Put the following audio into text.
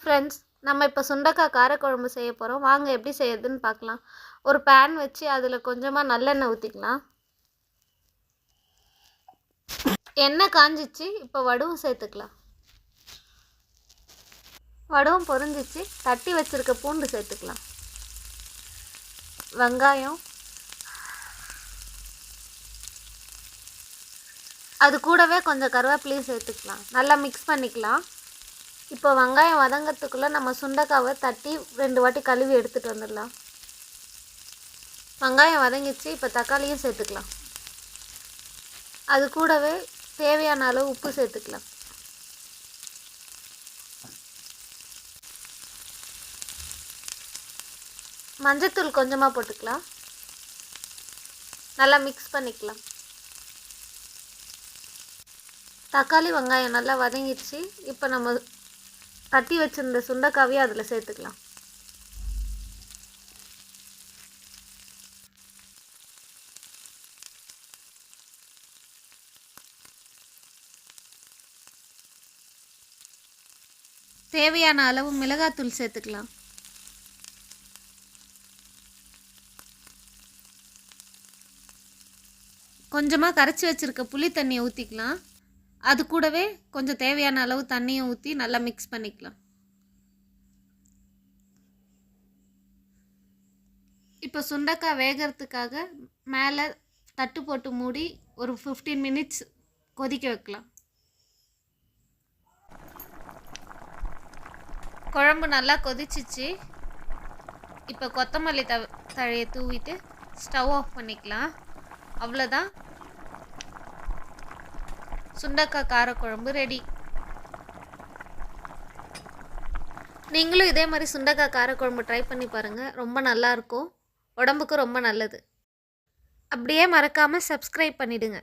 Friends, நம்ம இப்போ சுண்டக்காய் காரக்குழம்பு செய்ய போகிறோம். வாங்க எப்படி செய்யறதுன்னு பார்க்கலாம். ஒரு பேன் வச்சு அதில் கொஞ்சமாக நல்லெண்ணெய் ஊற்றிக்கலாம். எண்ணெய் காஞ்சிச்சு. இப்போ வடுவும் சேர்த்துக்கலாம். வடுவும் பொரிஞ்சிச்சு. தட்டி வச்சுருக்க பூண்டு சேர்த்துக்கலாம். வெங்காயம், அது கூடவே கொஞ்சம் கருவேப்பிலையும் சேர்த்துக்கலாம். நல்லா மிக்ஸ் பண்ணிக்கலாம். இப்போ வெங்காயம் வதங்கிறதுக்குள்ளே நம்ம சுண்டைக்காவை தட்டி 2 வாட்டி கழுவி எடுத்துகிட்டு வந்துடலாம். வெங்காயம் வதங்கிச்சு. இப்போ தக்காளியும் சேர்த்துக்கலாம். அது கூடவே தேவையான அளவு உப்பு சேர்த்துக்கலாம். மஞ்சத்தூள் கொஞ்சமாக போட்டுக்கலாம். நல்லா மிக்ஸ் பண்ணிக்கலாம். தக்காளி வெங்காயம் நல்லா வதங்கிடுச்சு. இப்போ நம்ம தட்டி வச்சுருந்த சுண்டைக்காவையும் அதில் சேர்த்துக்கலாம். தேவையான அளவு மிளகாத்தூள் சேர்த்துக்கலாம். கொஞ்சமாக கரைச்சி வச்சுருக்க புளி தண்ணியை ஊற்றிக்கலாம். அது கூடவே கொஞ்சம் தேவையான அளவு தண்ணியை ஊற்றி நல்லா மிக்ஸ் பண்ணிக்கலாம். இப்போ சுண்டைக்காய் வேகிறதுக்காக மேலே தட்டு போட்டு மூடி ஒரு 15 மினிட்ஸ் கொதிக்க வைக்கலாம். குழம்பு நல்லா கொதிச்சிச்சு. இப்போ கொத்தமல்லி தழையை தூவிட்டு ஸ்டவ் ஆஃப் பண்ணிக்கலாம். அவ்வளோதான், சுண்டைக்காய் காரக்குழம்பு ரெடி. நீங்களும் இதே மாதிரி சுண்டைக்காய் காரக்குழம்பு ட்ரை பண்ணி பாருங்கள். ரொம்ப நல்லாயிருக்கும். உடம்புக்கு ரொம்ப நல்லது. அப்படியே மறக்காமல் சப்ஸ்கிரைப் பண்ணிவிடுங்க.